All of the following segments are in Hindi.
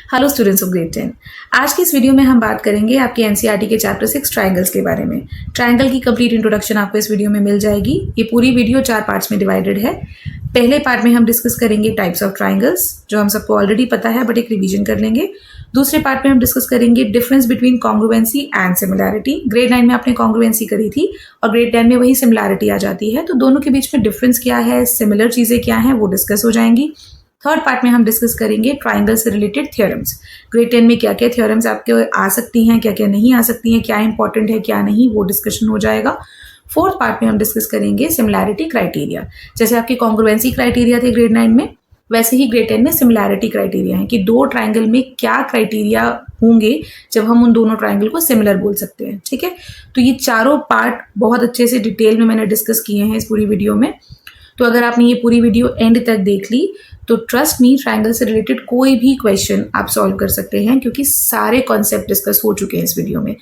Hello students of grade 10। आज की इस वीडियो में हम बात करेंगे आपके एनसीईआरटी के चैप्टर 6 ट्रायंगल्स के बारे में। ट्रायंगल की कंप्लीट इंट्रोडक्शन आपको इस वीडियो में मिल जाएगी। ये पूरी वीडियो 4 पार्ट्स में डिवाइडेड है। पहले पार्ट में हम डिस्कस करेंगे टाइप्स ऑफ ट्रायंगल्स, जो हम सबको ऑलरेडी पता है बट एक रिवीजन कर लेंगे। दूसरे पार्ट में हम डिस्कस करेंगे difference between congruency and similarity. Grade 9 में आपने कॉन्ग्रुएंसी करी थी और ग्रेड 10 में वही सिमिलैरिटी आ जाती है, तो दोनों के बीच में डिफरेंस क्या है, सिमिलर चीजें क्या हैं, वो डिस्कस हो जाएंगी। थर्ड पार्ट में हम डिस्कस करेंगे ट्राइंगल से रिलेटेड थ्योरम्स। ग्रेड 10 में क्या क्या थ्योरम्स आपके आ सकती हैं, क्या क्या नहीं आ सकती हैं, क्या इंपॉर्टेंट है क्या नहीं, वो डिस्कशन हो जाएगा। फोर्थ पार्ट में हम डिस्कस करेंगे सिमिलैरिटी क्राइटेरिया। जैसे आपके कॉन्ग्रुएंसी क्राइटेरिया थे ग्रेड 9 में, वैसे ही ग्रेड 10 में सिमिलैरिटी क्राइटेरिया है कि दो ट्राइंगल में क्या क्राइटेरिया होंगे जब हम उन दोनों ट्राइंगल को सिमिलर बोल सकते हैं। ठीक है, तो ये चारों पार्ट बहुत अच्छे से डिटेल में मैंने डिस्कस किए हैं इस पूरी वीडियो में। तो अगर आपने ये पूरी वीडियो एंड तक देख ली तो ट्रस्ट मी, ट्रायंगल से रिलेटेड कोई भी क्वेश्चन आप सॉल्व कर सकते हैं, क्योंकि सारे कॉन्सेप्ट डिस्कस हो चुके हैं इस वीडियो में।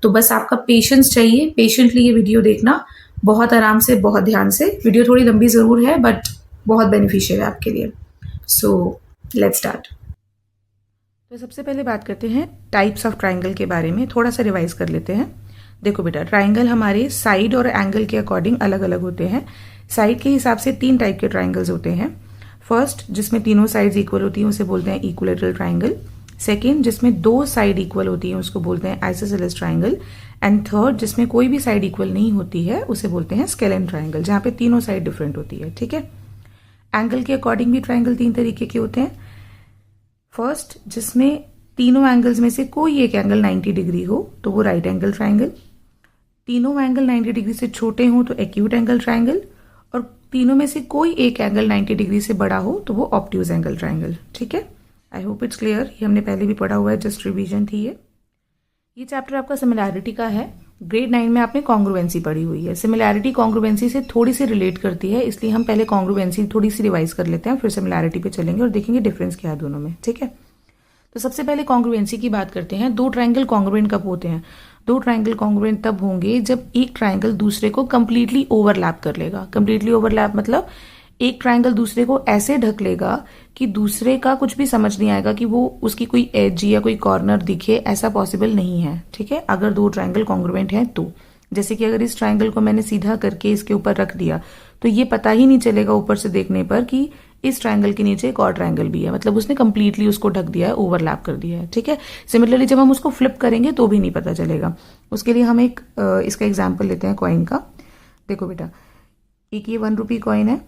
तो बस आपका पेशेंस चाहिए, पेशेंटली ये वीडियो देखना, बहुत आराम से, बहुत ध्यान से। वीडियो थोड़ी लंबी ज़रूर है बट बहुत बेनिफिशियल है आपके लिए। So let's start. तो सबसे पहले बात करते हैं टाइप्स ऑफ ट्राइंगल के बारे में, थोड़ा सा रिवाइज कर लेते हैं। देखो बेटा, ट्राइंगल हमारे साइड और एंगल के अकॉर्डिंग अलग अलग होते हैं। साइड के हिसाब से 3 टाइप के ट्राइंगल्स होते हैं। फर्स्ट, जिसमें तीनों साइड्स इक्वल होती हैं उसे बोलते हैं इक्विलैटरल ट्राइंगल। सेकेंड, जिसमें 2 साइड इक्वल होती हैं उसको बोलते हैं आइसोसेलेस ट्राइंगल। एंड थर्ड, जिसमें कोई भी साइड इक्वल नहीं होती है उसे बोलते हैं स्केलेन ट्राइंगल, जहाँ पे तीनों साइड डिफरेंट होती है। ठीक है, एंगल के अकॉर्डिंग भी ट्राइंगल 3 तरीके के होते हैं। फर्स्ट, जिसमें तीनों एंगल्स में से कोई एक एंगल 90 डिग्री हो तो वो राइट एंगल ट्राइंगल। तीनों एंगल 90 डिग्री से छोटे हों तो एक्यूट एंगल ट्राइंगल, और तीनों में से कोई एक एंगल 90 डिग्री से बड़ा हो तो वो ऑब्ट्यूज एंगल ट्राइंगल। ठीक है, आई होप इट्स क्लियर। ये हमने पहले भी पढ़ा हुआ है, जस्ट रिवीजन थी ये चैप्टर आपका सिमिलैरिटी का है। ग्रेड 9 में आपने कॉन्ग्रुएंसी पढ़ी हुई है। सिमिलैरिटी कॉन्ग्रुएंसी से थोड़ी सी रिलेट करती है, इसलिए हम पहले कॉन्ग्रुएंसी थोड़ी सी रिवाइज कर लेते हैं, फिर सिमिलैरिटी पे चलेंगे और देखेंगे डिफरेंस क्या है दोनों में। ठीक है, तो सबसे पहले कॉन्ग्रुएंसी की बात करते हैं। 2 ट्राइंगल कॉन्ग्रुएंट कब होते हैं? 2 ट्राइंगल कॉन्ग्रुएंट तब होंगे जब एक ट्राइंगल दूसरे को कंप्लीटली ओवरलैप कर लेगा। कंप्लीटली ओवरलैप मतलब एक ट्राइंगल दूसरे को ऐसे ढक लेगा कि दूसरे का कुछ भी समझ नहीं आएगा कि वो उसकी कोई एज या कोई कॉर्नर दिखे, ऐसा पॉसिबल नहीं है। ठीक है, अगर 2 ट्राइंगल कॉन्ग्रुएंट हैं तो, जैसे कि अगर इस ट्राइंगल को मैंने सीधा करके इसके ऊपर रख दिया तो ये पता ही नहीं चलेगा ऊपर से देखने पर कि इस ट्राइंगल के नीचे एक और ट्राइंगल भी है, मतलब उसने कंप्लीटली उसको ढक दिया है, ओवरलैप कर दिया है। ठीक है, सिमिलरली जब हम उसको फ्लिप करेंगे तो भी नहीं पता चलेगा। उसके लिए हम एक इसका एग्जाम्पल लेते हैं कॉइन का। देखो बेटा, एक ये 1 रुपी कॉइन है,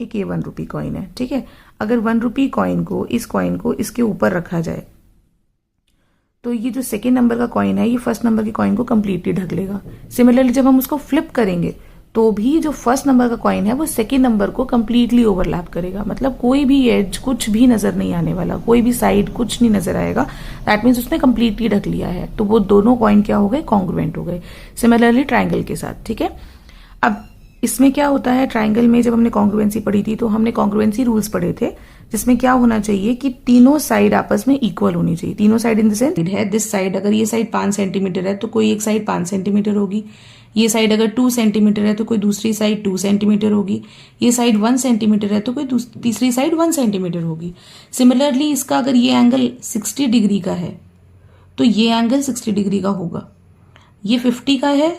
एक ये 1 रुपी कॉइन है। ठीक है, अगर 1 रुपी कॉइन को इसके ऊपर रखा जाए तो ये जो सेकेंड नंबर का कॉइन है ये फर्स्ट नंबर के कॉइन को कंप्लीटली ढक लेगा। सिमिलरली जब हम उसको फ्लिप करेंगे तो भी जो फर्स्ट नंबर का कॉइन है वो सेकेंड नंबर को कंप्लीटली ओवरलैप करेगा, मतलब कोई भी एज कुछ भी नजर नहीं आने वाला, कोई भी साइड कुछ नहीं नजर आएगा। दैट मीन्स उसने कंप्लीटली ढक लिया है, तो वो दोनों कॉइन क्या हो गए? कॉन्ग्रुएंट हो गए। सिमिलरली ट्राइंगल के साथ। ठीक है, अब इसमें क्या होता है, ट्राइंगल में जब हमने कॉन्ग्रुएंसी पढ़ी थी तो हमने कॉन्ग्रुएंसी रूल्स पढ़े थे, जिसमें क्या होना चाहिए कि तीनों साइड आपस में इक्वल होनी चाहिए। तीनों साइड इन द सेंस है, दिस साइड अगर ये साइड 5 सेंटीमीटर है तो कोई एक साइड 5 सेंटीमीटर होगी। ये साइड अगर 2 सेंटीमीटर है तो कोई दूसरी साइड 2 सेंटीमीटर होगी। ये साइड 1 सेंटीमीटर है तो कोई तीसरी साइड 1 सेंटीमीटर होगी। सिमिलरली इसका अगर ये एंगल 60 डिग्री का है तो ये एंगल 60 डिग्री का होगा। ये 50 का है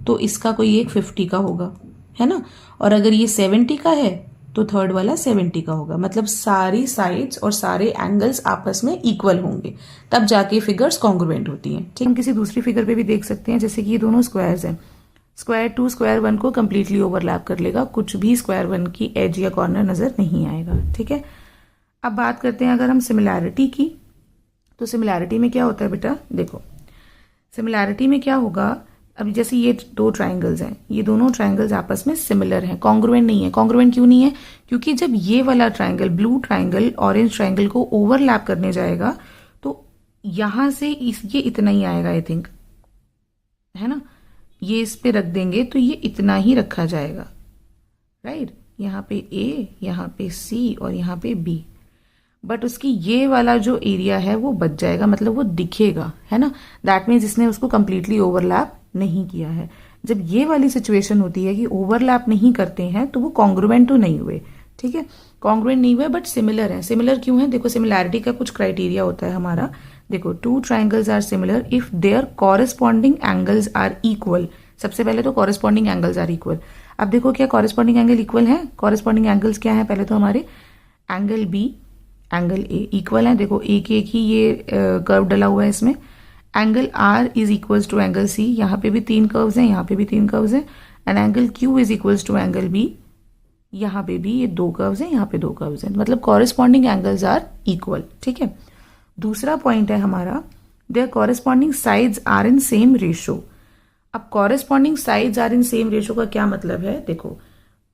तो इसका कोई एक 50 का होगा, है ना। और अगर ये 70 का है तो थर्ड वाला 70 का होगा। मतलब सारी साइड्स और सारे एंगल्स आपस में इक्वल होंगे, तब जाके फिगर्स कॉन्ग्रुएंट होती हैं। ठीक, हम किसी दूसरी फिगर पे भी देख सकते हैं, जैसे कि ये दोनों स्क्वायर्स हैं। स्क्वायर 2 स्क्वायर 1 को कंप्लीटली ओवरलैप कर लेगा, कुछ भी स्क्वायर 1 की एज या कॉर्नर नजर नहीं आएगा। ठीक है, अब बात करते हैं अगर हम सिमिलैरिटी की, तो सिमिलैरिटी में क्या होता है बेटा? देखो, सिमिलैरिटी में क्या होगा, अभी जैसे ये 2 ट्राइंगल्स हैं, ये दोनों ट्राइंगल्स आपस में सिमिलर हैं, कॉन्ग्रुएंट नहीं है। कॉन्ग्रुएंट क्यों नहीं है? क्योंकि जब ये वाला triangle, blue triangle orange triangle को ओवरलैप करने जाएगा तो यहां से ये इतना ही आएगा, आई थिंक, है ना। ये इस पे रख देंगे तो ये इतना ही रखा जाएगा, राइट। यहाँ पे A, यहाँ पे C और यहाँ पे B, बट उसकी ये वाला जो एरिया है वो बच जाएगा, मतलब वो दिखेगा, है ना। दैट मीन्स इसने उसको कंप्लीटली ओवरलैप नहीं किया है। जब ये वाली सिचुएशन होती है कि ओवरलैप नहीं करते हैं तो वो कॉन्ग्रुएंट तो नहीं हुए, ठीक है, कॉन्ग्रुएंट नहीं हुआ है बट सिमिलर है। सिमिलर क्यों है, देखो सिमिलैरिटी का कुछ क्राइटेरिया होता है हमारा। देखो two triangles are similar if their corresponding angles are equal. सबसे पहले तो कॉरेस्पॉन्डिंग एंगल्स आर इक्वल। अब देखो क्या कॉरेस्पॉन्डिंग एंगल इक्वल है, कॉरेस्पॉन्डिंग एंगल्स क्या है, पहले तो हमारे angle B angle A equal है। देखो एक एक ही ये कर्व डला हुआ है इसमें। Angle R is equals to angle C, यहाँ पे भी 3 कर्व्स हैं, यहाँ पे भी 3 कर्व्स हैं। And angle Q is equals to angle B, यहाँ पे भी ये 2 कर्व्स हैं, यहाँ पे 2 कर्व्स हैं, मतलब कॉरेस्पॉन्डिंग एंगल्स आर इक्वल। ठीक है, दूसरा पॉइंट है हमारा their corresponding sides are in same ratio. अब corresponding sides are in same ratio का क्या मतलब है, देखो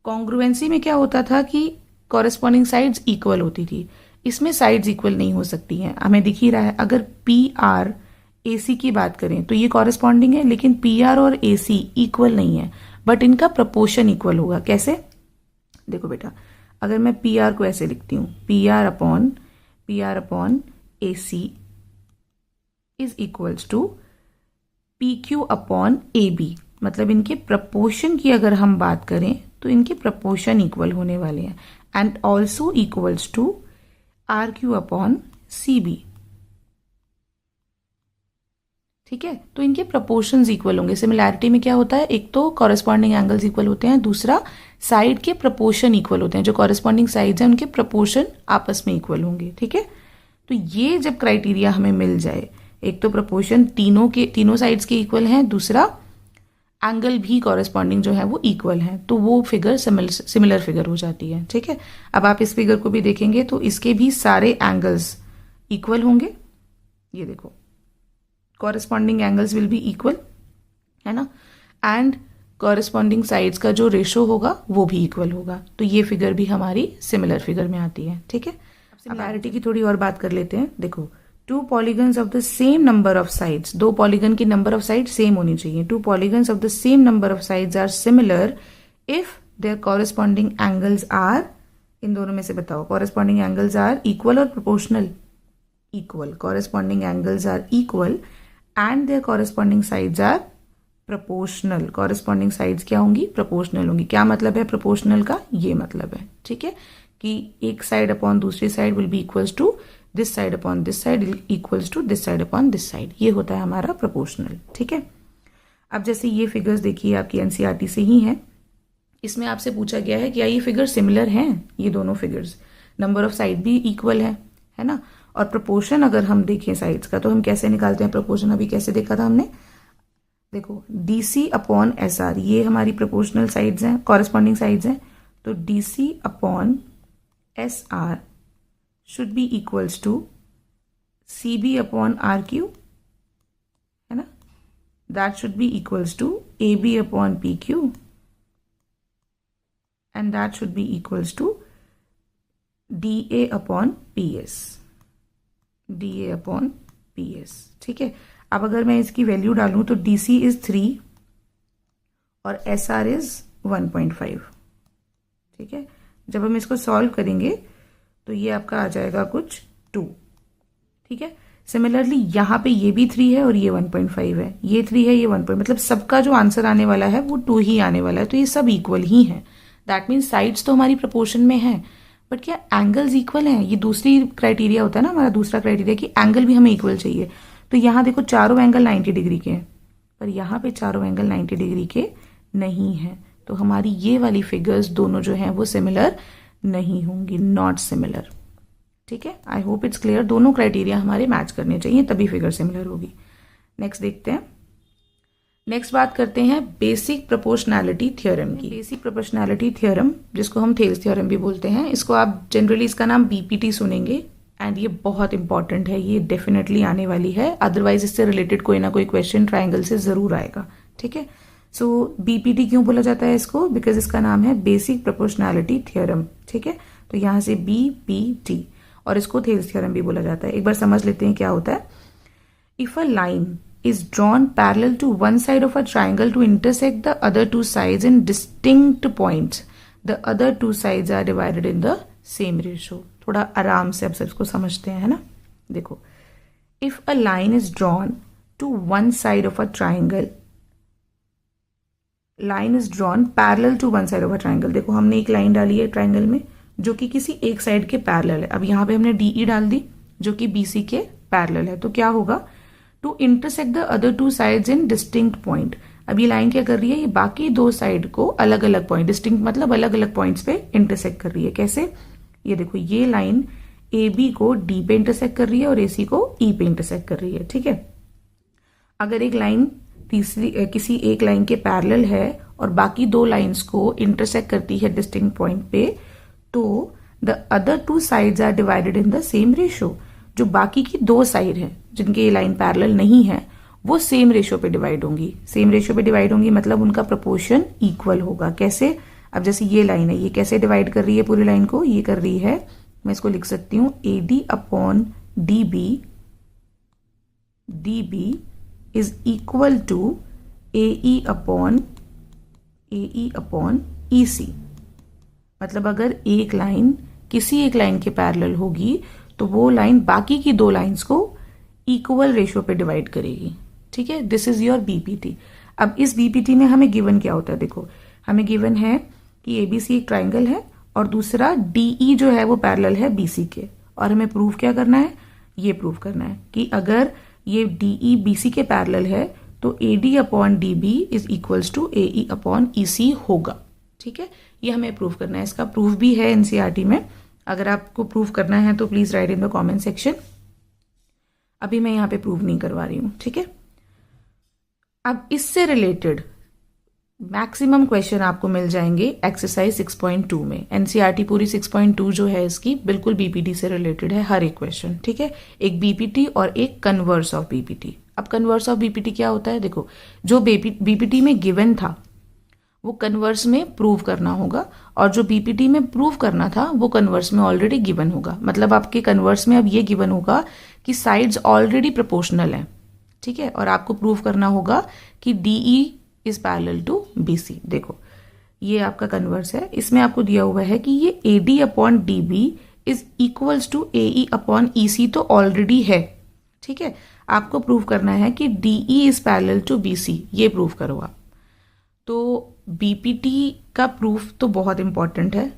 कॉन्ग्रुएंसी में क्या होता था कि कॉरेस्पॉन्डिंग साइड्स इक्वल होती थी, इसमें साइड्स इक्वल नहीं हो सकती हैं, हमें दिख ही रहा है। अगर पी आर ए सी की बात करें तो ये कॉरेस्पॉन्डिंग है, लेकिन पी आर और ए सी इक्वल नहीं है, बट इनका प्रपोर्शन इक्वल होगा। कैसे, देखो बेटा, अगर मैं पी आर को ऐसे लिखती हूं, P R upon A C is equals to P Q upon A B, मतलब इनके प्रपोर्शन की अगर हम बात करें तो इनके प्रपोर्शन इक्वल होने वाले हैं। And also equals to R Q upon C B. ठीक है, तो इनके प्रपोर्शंस इक्वल होंगे। सिमिलैरिटी में क्या होता है, एक तो कॉरेस्पॉन्डिंग एंगल्स इक्वल होते हैं, दूसरा साइड के प्रपोर्शन इक्वल होते हैं। जो कॉरेस्पॉन्डिंग साइड्स हैं उनके प्रपोर्शन आपस में इक्वल होंगे। ठीक है, तो ये जब क्राइटेरिया हमें मिल जाए, एक तो प्रपोर्शन तीनों साइड्स के इक्वल हैं, दूसरा एंगल भी कॉरेस्पॉन्डिंग जो है वो इक्वल है, तो वो फिगर सिमिलर फिगर हो जाती है। ठीक है, अब आप इस फिगर को भी देखेंगे तो इसके भी सारे एंगल्स इक्वल होंगे। ये देखो corresponding angles will be equal, है ना, एंड कॉरेस्पॉन्डिंग साइड्स का जो रेशो होगा वो भी इक्वल होगा, तो ये फिगर भी हमारी सिमिलर फिगर में आती है। ठीक है, अब सिमिलैरिटी की थोड़ी और बात कर लेते हैं। देखो two polygons of the same number of sides, 2 polygon की नंबर ऑफ साइड सेम होनी चाहिए। Two polygons of the same number of sides are similar if their corresponding angles are, इन दोनों में से बताओ कॉरेस्पॉन्डिंग एंगल्स आर इक्वल और proportional, equal. Corresponding angles are equal and their corresponding sides are proportional. Corresponding sides क्या होंगी, प्रोपोर्शनल होंगी। क्या मतलब है प्रोपोर्शनल का, ये मतलब है, ठीक है, कि एक साइड अपॉन दूसरी side will be equals to this side upon this side equals to this side upon this side, ये होता है हमारा प्रोपोर्शनल। ठीक है, अब जैसे ये फिगर्स देखिए आपकी एनसीईआरटी से ही हैं, इसमें आपसे पूछा गया है क्या ये फिगर सिमिलर हैं, ये दोनों फिगर्स, नंबर ऑफ साइड भी इक्वल है ना, और प्रोपोर्शन अगर हम देखें साइड्स का तो हम कैसे निकालते हैं प्रोपोर्शन, अभी कैसे देखा था हमने, देखो DC अपॉन SR, ये हमारी प्रोपोर्शनल साइड्स हैं, कॉरेस्पॉन्डिंग साइड्स हैं, तो DC upon SR should be equals to CB upon RQ, है ना, that should be equals to AB upon PQ and that should be equals to DA upon PS, DA upon PS। ठीक है, अब अगर मैं इसकी वैल्यू डालूं तो DC इज 3 और SR इज 1.5। ठीक है, जब हम इसको सॉल्व करेंगे तो ये आपका आ जाएगा कुछ 2। ठीक है, सिमिलरली यहाँ पे ये भी 3 है और ये 1.5 है, ये 3 है, ये 1. मतलब सबका जो आंसर आने वाला है वो 2 ही आने वाला है, तो ये सब इक्वल ही है। दैट मीन्स साइड्स तो हमारी प्रोपोर्शन में है, बट क्या एंगल्स इक्वल हैं, ये दूसरी क्राइटेरिया होता है ना हमारा, दूसरा क्राइटेरिया कि एंगल भी हमें इक्वल चाहिए। तो यहाँ देखो चारों एंगल 90 डिग्री के हैं, पर यहाँ पे चारों एंगल 90 डिग्री के नहीं हैं, तो हमारी ये वाली फिगर्स दोनों जो हैं वो सिमिलर नहीं होंगी, नॉट सिमिलर। ठीक है, आई होप इट्स क्लियर, दोनों क्राइटेरिया हमारे मैच करने चाहिए तभी फिगर सिमिलर होगी। नेक्स्ट देखते हैं, नेक्स्ट बात करते हैं बेसिक प्रोपोर्शनैलिटी थ्योरम की। बेसिक प्रोपोर्शनैलिटी थ्योरम, जिसको हम थेल्स थ्योरम भी बोलते हैं, इसको आप जनरली इसका नाम BPT सुनेंगे, एंड ये बहुत इंपॉर्टेंट है, ये डेफिनेटली आने वाली है, अदरवाइज इससे रिलेटेड कोई ना कोई क्वेश्चन ट्राइंगल से जरूर आएगा। ठीक है, सो BPT क्यों बोला जाता है इसको, बिकॉज इसका नाम है बेसिक प्रोपोर्शनैलिटी थ्योरम। ठीक है, तो यहां से BPT, और इसको थेल्स थ्योरम भी बोला जाता है। एक बार समझ लेते हैं क्या होता है। If a line is drawn parallel to one side of a triangle to intersect the other two sides in distinct points, the other two sides are divided in the same ratio। थोड़ा आराम से अब सब इसको समझते हैं, है ना। देखो, if a line is drawn to one side of a triangle, line is drawn parallel to one side of a triangle। देखो हमने एक लाइन डाली है ट्राइंगल में, जो कि किसी एक साइड के पैरेलल है। अब यहाँ पे हमने DE डाल दी जो कि BC के पैरेलल है, तो क्या होगा, to intersect the other two sides in distinct point. अब ये लाइन क्या कर रही है, ये बाकी दो साइड को अलग अलग पॉइंट, डिस्टिंक्ट मतलब अलग अलग पॉइंट्स पे इंटरसेक्ट कर रही है। कैसे, ये देखो ये लाइन AB को D पे इंटरसेक्ट कर रही है और AC को E पे इंटरसेक्ट कर रही है। ठीक है, अगर एक लाइन तीसरी किसी एक लाइन के पैरेलल है और बाकी दो लाइंस को इंटरसेक्ट करती है डिस्टिंक्ट पॉइंट पे, तो the other two sides are divided in the same ratio. जो बाकी की दो साइड है जिनके ये लाइन पैरेलल नहीं है वो सेम रेशियो पे डिवाइड होंगी। सेम रेशियो पे डिवाइड होंगी मतलब उनका प्रोपोर्शन इक्वल होगा। कैसे, अब जैसे ये लाइन है, ये कैसे डिवाइड कर रही है पूरी लाइन को, ये कर रही है, मैं इसको लिख सकती हूं AD upon DB is equal to AE upon EC। मतलब अगर एक लाइन किसी एक लाइन के पैरेलल होगी तो वो लाइन बाकी की दो लाइंस को इक्वल रेशियो पे डिवाइड करेगी। ठीक है, दिस इज योर BPT। अब इस BPT में हमें गिवन क्या होता है, देखो हमें गिवन है कि ABC एक ट्राइंगल है और दूसरा DE जो है वो पैरेलल है BC के, और हमें प्रूफ क्या करना है, ये प्रूफ करना है कि अगर ये DE BC के पैरेलल है तो AD upon DB is equals to AE upon EC होगा। ठीक है, ये हमें प्रूफ करना है। इसका प्रूफ भी है NCERT में, अगर आपको प्रूफ करना है तो please right in the comment section. अभी मैं यहाँ पे प्रूव नहीं करवा रही हूँ। ठीक है, अब इससे रिलेटेड मैक्सिमम क्वेश्चन आपको मिल जाएंगे एक्सरसाइज 6.2 में। NCERT पूरी 6.2 जो है इसकी बिल्कुल BPT से रिलेटेड है, हर एक क्वेश्चन। ठीक है, एक BPT और एक कन्वर्स ऑफ BPT। अब कन्वर्स ऑफ BPT क्या होता है, देखो जो BPT में गिवन था वो कन्वर्स में प्रूव करना होगा, और जो BPT में प्रूव करना था वो कन्वर्स में ऑलरेडी गिवन होगा। मतलब आपके कन्वर्स में अब ये गिवन होगा कि साइड्स ऑलरेडी प्रोपोर्शनल हैं। ठीक है, और आपको प्रूव करना होगा कि DE is parallel to BC। देखो ये आपका कन्वर्स है, इसमें आपको दिया हुआ है कि ये AD upon DB is equals to AE upon EC तो ऑलरेडी है। ठीक है, आपको प्रूव करना है कि DE is parallel to BC, ये प्रूव करो आप। तो BPT का प्रूफ तो बहुत इंपॉर्टेंट है,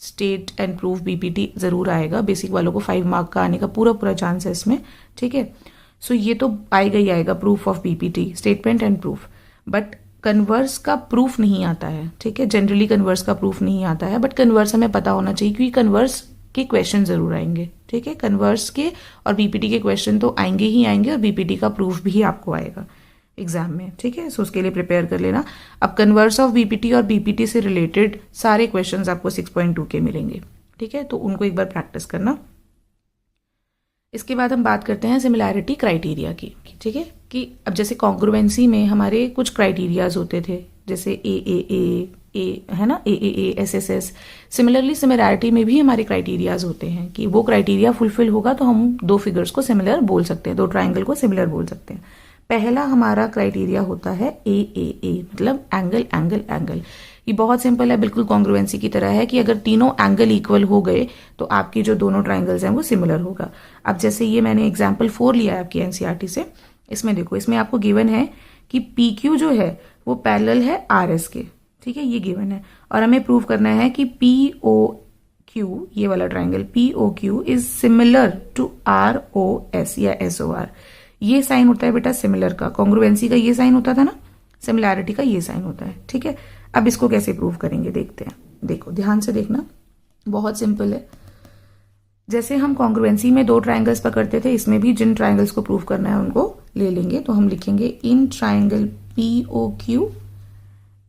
स्टेट एंड प्रूफ BPT जरूर आएगा। बेसिक वालों को 5 मार्क का आने का पूरा चांस है इसमें। ठीक है, सो ये तो आएगा ही आएगा, proof of BPT, statement and proof. But converse का प्रूफ नहीं आता है। ठीक है, जनरली कन्वर्स का प्रूफ नहीं आता है, बट कन्वर्स हमें पता होना चाहिए क्योंकि कन्वर्स के क्वेश्चन जरूर आएंगे। ठीक है, कन्वर्स के और BPT के क्वेश्चन तो आएंगे ही आएंगे, और BPT का प्रूफ भी आपको आएगा एग्जाम में। ठीक है, सो उसके लिए प्रिपेयर कर लेना। अब कन्वर्स ऑफ BPT और BPT से रिलेटेड सारे क्वेश्चंस आपको 6.2 के मिलेंगे। ठीक है, तो उनको एक बार प्रैक्टिस करना। इसके बाद हम बात करते हैं सिमिलैरिटी क्राइटेरिया की। ठीक है, कि अब जैसे कॉन्ग्रुएंसी में हमारे कुछ क्राइटेरियाज होते थे, जैसे AAA है ना, AAA SSS। सिमिलरली सिमिलैरिटी में भी हमारे क्राइटेरियाज होते हैं कि वो क्राइटेरिया फुलफिल होगा तो हम दो फिगर्स को सिमिलर बोल सकते हैं, दो ट्राइंगल को सिमिलर बोल सकते हैं। पहला हमारा क्राइटेरिया होता है AAA, मतलब एंगल एंगल एंगल। ये बहुत सिंपल है, बिल्कुल कॉन्ग्रुएंसी की तरह है कि अगर तीनों एंगल इक्वल हो गए तो आपकी जो दोनों ट्राइंगल्स हैं वो सिमिलर होगा। अब जैसे ये मैंने एग्जांपल 4 लिया है आपकी NCERT से, इसमें देखो, इसमें आपको गिवन है कि PQ जो है वो पैरेलल है RS के। ठीक है, ये गिवन है, और हमें प्रूव करना है कि POQ, ये वाला triangle POQ is similar to ROS या SOR। ये साइन होता है बेटा सिमिलर का, कॉन्ग्रुएंसी का ये साइन होता था ना, सिमिलैरिटी का ये साइन होता है। ठीक है, अब इसको कैसे प्रूव करेंगे देखते हैं। देखो ध्यान से देखना, बहुत सिंपल है। जैसे हम कॉन्ग्रुएंसी में दो ट्राइंगल्स पकड़ते थे, इसमें भी जिन ट्राइंगल्स को प्रूव करना है उनको ले लेंगे। तो हम लिखेंगे in triangle POQ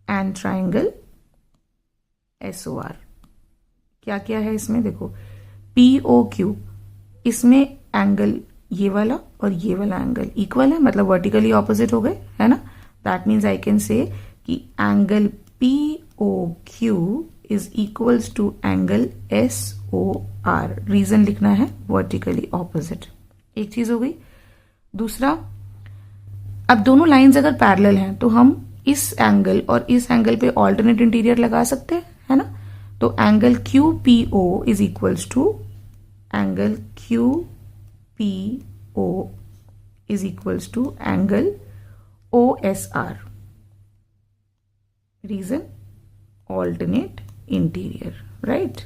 and triangle SOR। क्या क्या है इसमें, देखो POQ, इसमें एंगल ये वाला और ये वाला एंगल इक्वल है, मतलब वर्टिकली ऑपोजिट हो गए, है ना। That means I can say कि angle POQ is equals to angle SOR। Reason लिखना है वर्टिकली ऑपोजिट। एक चीज हो गई। दूसरा, अब दोनों लाइंस अगर पैरेलल हैं तो हम इस एंगल और इस एंगल पे ऑल्टरनेट इंटीरियर लगा सकते हैं, है ना। तो angle QPO is equals to angle QPO is equals to angle OSR। Reason alternate interior, right.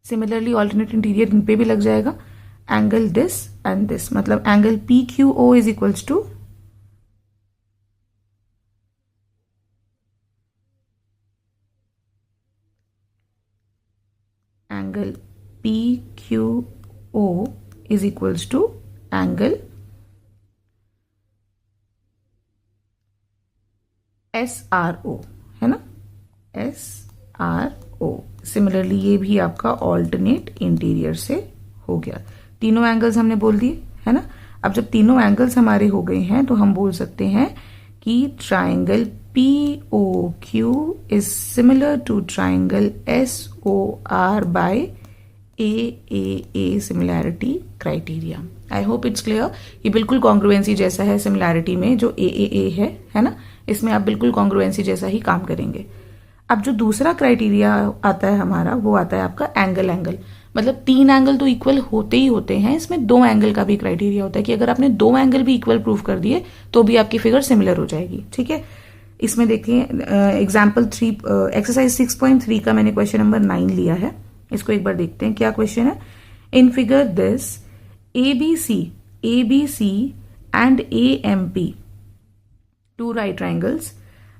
Similarly alternate interior इन पे भी लग जाएगा। एंगल दिस एंड दिस, मतलब angle P Q O is equals to angle P Q O is equals to angle S R O, है ना, एस आर ओ। सिमिलरली ये भी आपका ऑल्टरनेट इंटीरियर से हो गया। तीनों एंगल्स हमने बोल दिए, है ना। अब जब तीनों एंगल्स हमारे हो गए हैं तो हम बोल सकते हैं कि triangle P O Q is similar to triangle S O R by a similarity criteria. I hope it's clear. ये बिल्कुल कॉन्ग्रुएंसी जैसा है सिमिलैरिटी में, जो ए है ना, इसमें आप बिल्कुल कॉन्ग्रुएंसी जैसा ही काम करेंगे। अब जो दूसरा क्राइटेरिया आता है हमारा, वो आता है आपका एंगल। मतलब 3 एंगल तो इक्वल होते ही होते हैं, इसमें 2 एंगल का भी क्राइटेरिया होता है कि अगर आपने 2 एंगल भी इक्वल प्रूव कर दिए तो भी आपकी फिगर सिमिलर हो जाएगी। ठीक है, इसमें देखिए एग्जाम्पल 3 एक्सरसाइज 6.3 का मैंने क्वेश्चन नंबर 9 लिया है। इसको एक बार देखते हैं क्या क्वेश्चन है। In figure this A B C and A M P, 2 right triangles,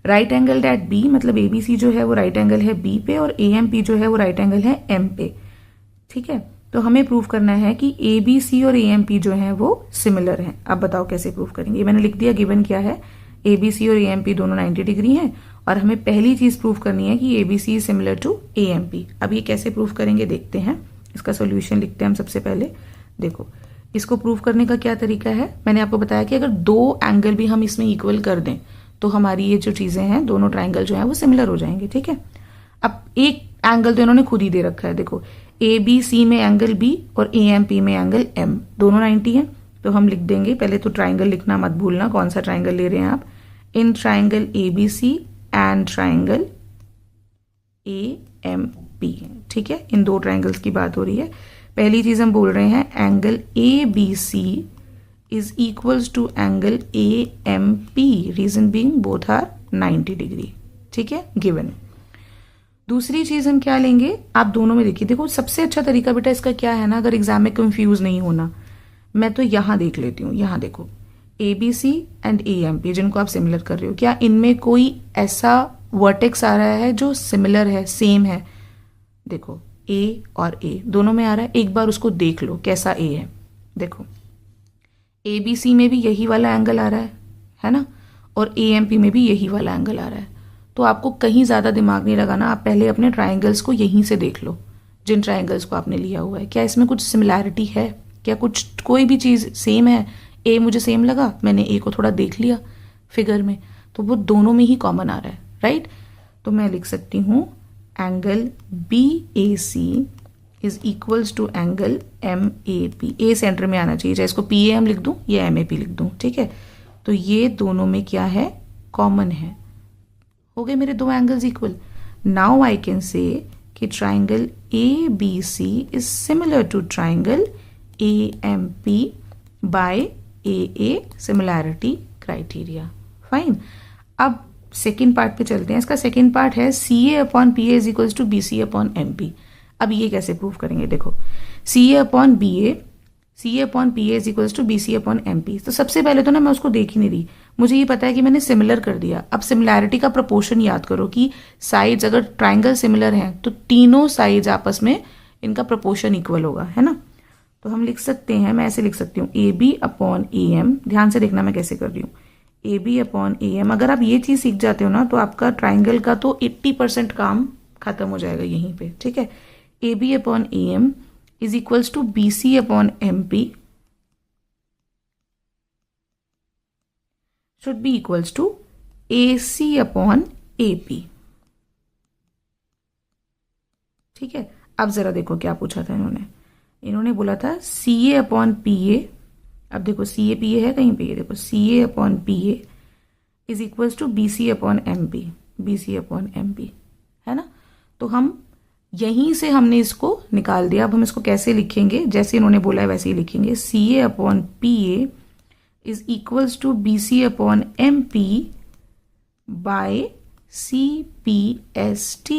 right angle at B, मतलब ए बी सी जो है वो राइट एंगल है बी पे और ए एम पी जो है वो राइट एंगल है एम पे। ठीक है, तो हमें प्रूव करना है कि ए बी सी और ए एम पी जो है वो सिमिलर हैं। अब बताओ कैसे प्रूव करेंगे। मैंने लिख दिया, गिवन क्या है, ए बी सी और ए एम पी दोनों 90 डिग्री हैं और हमें पहली चीज प्रूव करनी है कि A B C is similar to A M P. अब ये कैसे प्रूव करेंगे देखते हैं। इसका सोल्यूशन लिखते हैं हम सबसे पहले। देखो, इसको प्रूव करने का क्या तरीका है। मैंने आपको बताया कि अगर 2 एंगल भी हम इसमें इक्वल कर दें तो हमारी ये जो चीजें हैं, दोनों ट्राइंगल जो है वो सिमिलर हो जाएंगे। ठीक है, अब एक एंगल तो इन्होंने खुद ही दे रखा है। देखो, ए बी सी में एंगल बी और ए एम पी में एंगल एम, दोनों 90 हैं। तो हम लिख देंगे, पहले तो ट्राइंगल लिखना मत भूलना, कौन सा ट्राइंगल ले रहे हैं आप। In triangle A B C and triangle A M P. ठीक है, इन 2 ट्राइंगल्स की बात हो रही है। पहली चीज हम बोल रहे हैं angle A B C is equals to angle A M P, reason being both are 90 degree. ठीक है, गिवन। दूसरी चीज हम क्या लेंगे, आप दोनों में देखिए। देखो, सबसे अच्छा तरीका बेटा इसका क्या है ना, अगर एग्जाम में कंफ्यूज नहीं होना, मैं तो यहां देख लेती हूँ। यहां देखो, A B C and A M P जिनको आप सिमिलर कर रहे हो, क्या इनमें कोई ऐसा वर्टेक्स आ रहा है जो सिमिलर है, सेम है। देखो, ए और ए दोनों में आ रहा है, एक बार उसको देख लो कैसा ए है। देखो, ए बी सी में भी यही वाला एंगल आ रहा है ना, और ए एम पी में भी यही वाला एंगल आ रहा है। तो आपको कहीं ज्यादा दिमाग नहीं लगाना, आप पहले अपने ट्राइंगल्स को यहीं से देख लो, जिन ट्राइंगल्स को आपने लिया हुआ है। क्या इसमें कुछ सिमिलैरिटी है, क्या कुछ कोई भी चीज सेम है। ए मुझे सेम लगा, मैंने ए को थोड़ा देख लिया फिगर में, तो वो दोनों में ही कॉमन आ रहा है, राइट। तो मैं लिख सकती हूं angle B A C is equals to angle M A P. A centre में आना चाहिए, चाहे इसको पी ए एम लिख दूं या एम ए पी लिख दूं। ठीक है, तो ये दोनों में क्या है, कॉमन है। हो गए मेरे 2 angles equal. Now I can say कि triangle A B C is similar to triangle A M P by a similarity criteria. Fine. अब सेकेंड पार्ट पे चलते हैं। इसका सेकेंड पार्ट है C A upon P A is equals to B C upon M P. अब ये कैसे प्रूव करेंगे, देखो, C A upon P A is equals to B C upon M P. तो सबसे पहले तो ना मैं उसको देख ही नहीं रही, मुझे ये पता है कि मैंने सिमिलर कर दिया। अब सिमिलैरिटी का प्रोपोर्शन याद करो कि साइड्स अगर ट्राइंगल सिमिलर हैं तो तीनों साइड्स आपस में इनका प्रोपोर्शन इक्वल होगा, है ना। तो हम लिख सकते हैं, मैं ऐसे लिख सकती हूँ A B upon A M. ध्यान से देखना मैं कैसे कर रही हूँ, A B upon A M. अगर आप ये चीज सीख जाते हो ना तो आपका ट्राइंगल का तो 80% काम खत्म हो जाएगा यहीं पे। ठीक है, A B upon A M is equals to B C upon M P should be equals to AC upon AP। ठीक है, अब जरा देखो क्या पूछा था इन्होंने बोला था CA अपॉन PA। अब देखो CA PA है कहीं पे, ये देखो CA upon PA is equals to BC upon MP, BC upon MP, है ना। तो हम यहीं से हमने इसको निकाल दिया। अब हम इसको कैसे लिखेंगे, जैसे इन्होंने बोला है वैसे ही लिखेंगे। CA upon PA is equals to BC upon MP by CPST।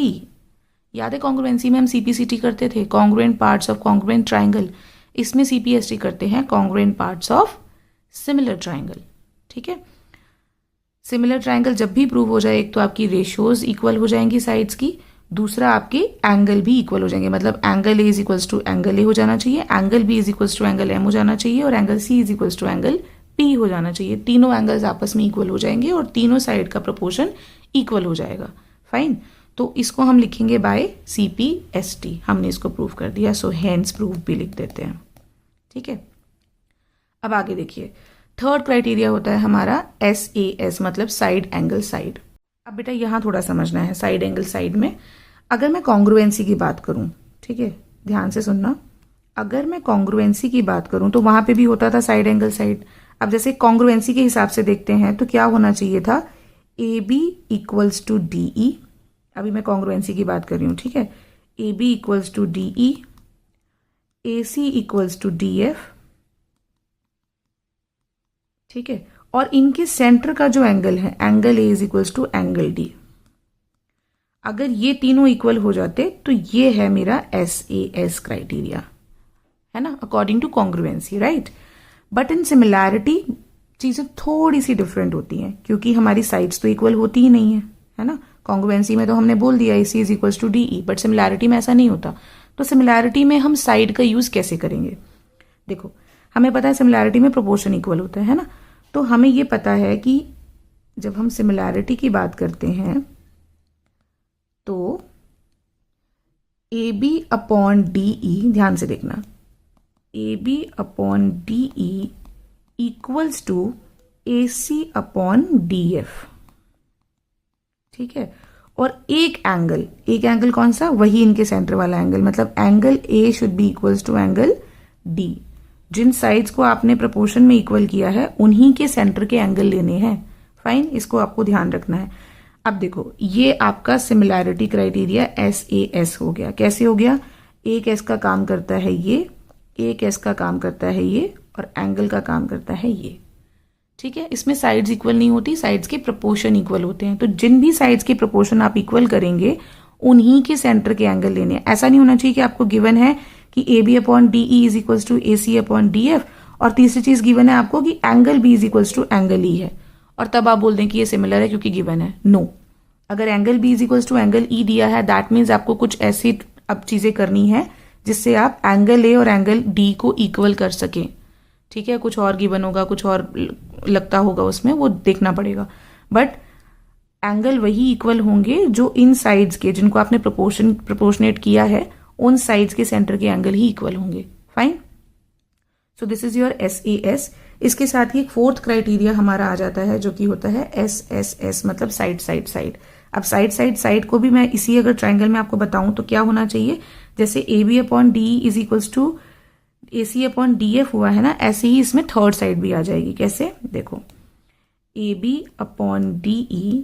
याद है कॉन्ग्रुएंसी में हम CPCT करते थे, congruent parts of congruent triangle. इसमें CPST करते हैं congruent parts of similar triangle. ठीक है, सिमिलर ट्राइंगल जब भी प्रूव हो जाए, एक तो आपकी रेशियोज इक्वल हो जाएंगी साइड्स की, दूसरा आपके एंगल भी इक्वल हो जाएंगे। मतलब angle A is equals to angle A हो जाना चाहिए, angle B is equals to angle M हो जाना चाहिए, और angle C is equals to angle P हो जाना चाहिए। तीनों एंगल्स आपस में इक्वल हो जाएंगे और तीनों साइड का प्रोपोर्शन इक्वल हो जाएगा। फाइन, तो इसको हम लिखेंगे बाय CPST। हमने इसको प्रूव कर दिया, सो हेंस प्रूव भी लिख देते हैं। ठीक है, अब आगे देखिए, थर्ड क्राइटेरिया होता है हमारा SAS, मतलब साइड एंगल साइड। अब बेटा यहाँ थोड़ा समझना है साइड एंगल साइड में। अगर मैं कॉन्ग्रुएंसी की बात करूँ, ठीक है, ध्यान से सुनना, अगर मैं कॉन्ग्रुएंसी की बात करूँ तो वहां पे भी होता था साइड एंगल साइड। अब जैसे कॉन्ग्रुएंसी के हिसाब से देखते हैं तो क्या होना चाहिए था, AB इक्वल्स टू DE। अभी मैं कॉन्ग्रुएंसी की बात कर रही हूँ, ठीक है, AB equals to DE, AC equals to DF। ठीक है, और इनके सेंटर का जो एंगल है, angle A is equals to angle D। अगर ये तीनों इक्वल हो जाते तो ये है मेरा SAS क्राइटेरिया, है ना, according to congruency, right. But in similarity चीजें थोड़ी सी डिफरेंट होती हैं, क्योंकि हमारी साइड्स तो इक्वल होती ही नहीं है ना। कॉन्ग्रुएंसी में तो हमने बोल दिया AC is equals to DE, but similarity में ऐसा नहीं होता। तो सिमिलैरिटी में हम साइड का यूज कैसे करेंगे? देखो, हमें पता है सिमिलैरिटी में प्रोपोर्शन इक्वल होता है ना, तो हमें ये पता है कि जब हम सिमिलैरिटी की बात करते हैं तो AB अपॉन DE, ध्यान से देखना, AB upon DE equals to AC upon DF। ठीक है, और एक एंगल कौन सा, वही इनके सेंटर वाला एंगल, मतलब angle A should be equals to angle D। जिन साइड्स को आपने प्रोपोर्शन में इक्वल किया है उन्हीं के सेंटर के एंगल लेने हैं। फाइन, इसको आपको ध्यान रखना है। अब देखो, ये आपका सिमिलैरिटी क्राइटेरिया SAS हो गया। कैसे हो गया, एक S का काम करता है ये, एक S का काम करता है ये, और एंगल का काम करता है ये। ठीक है, इसमें साइड्स इक्वल नहीं होती, साइड्स के प्रोपोर्शन इक्वल होते हैं। तो जिन भी साइड्स के प्रोपोर्शन आप इक्वल करेंगे उन्हीं के सेंटर के एंगल लेने हैं। ऐसा नहीं होना चाहिए कि आपको गिवन है कि AB upon DE is equals to AC upon DF, और तीसरी चीज गिवन है आपको कि angle B is equals to angle E है, और तब आप बोल दें कि ये सिमिलर है क्योंकि गिवन है। नो, अगर angle B is equals to angle E दिया है, दैट मीन्स आपको कुछ ऐसी अब चीजें करनी है जिससे आप एंगल A और एंगल D को इक्वल कर सकें। ठीक है, कुछ और गिवन होगा, कुछ और लगता होगा उसमें, वो देखना पड़ेगा। बट एंगल वही इक्वल होंगे जो इन साइड्स के, जिनको आपने प्रोपोर्शनेट किया है, उन साइड्स के सेंटर के एंगल ही इक्वल होंगे। Fine, so this is your SAS। इसके साथ ही एक फोर्थ क्राइटेरिया हमारा आ जाता है जो कि होता है SSS, मतलब साइड साइड साइड। अब साइड को भी मैं इसी अगर ट्राइंगल में आपको बताऊं तो क्या होना चाहिए, जैसे AB upon DE is equals to AC upon DF हुआ है ना, ऐसे ही इसमें थर्ड साइड भी आ जाएगी। कैसे, देखो, AB upon DE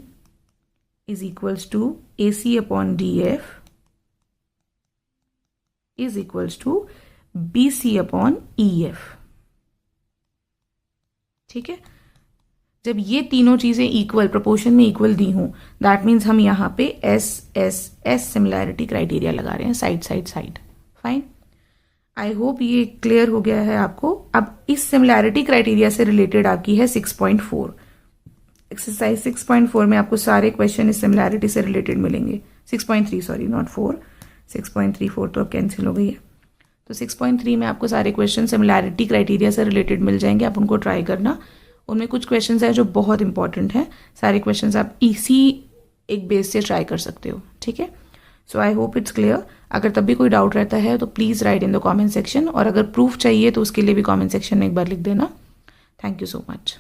is equals to AC upon DF is equals to BC upon EF। ठीक है, जब ये तीनों चीजें इक्वल प्रोपोर्शन में इक्वल दी हूं, दैट मीन्स हम यहां पे SSS सिमिलैरिटी क्राइटेरिया लगा रहे हैं, side side side. Fine, I hope ये क्लियर हो गया है आपको। अब इस सिमिलैरिटी क्राइटेरिया से रिलेटेड आपकी है 6.4 एक्सरसाइज। 6.4 में आपको सारे क्वेश्चन इस सिमिलैरिटी से रिलेटेड मिलेंगे। 6.3 सॉरी, नॉट 4, 6.34 तो अब कैंसिल हो गई है। तो 6.3 में आपको सारे क्वेश्चन सिमिलैरिटी क्राइटेरिया से रिलेटेड मिल जाएंगे, आप उनको ट्राई करना। उनमें कुछ क्वेश्चंस हैं जो बहुत इंपॉर्टेंट हैं, सारे क्वेश्चंस आप इसी एक बेस से ट्राई कर सकते हो। ठीक है, सो आई होप इट्स क्लियर। अगर तब भी कोई डाउट रहता है तो please write in the comment section, और अगर प्रूफ चाहिए तो उसके लिए भी कमेंट सेक्शन में एक बार लिख देना। Thank you so much.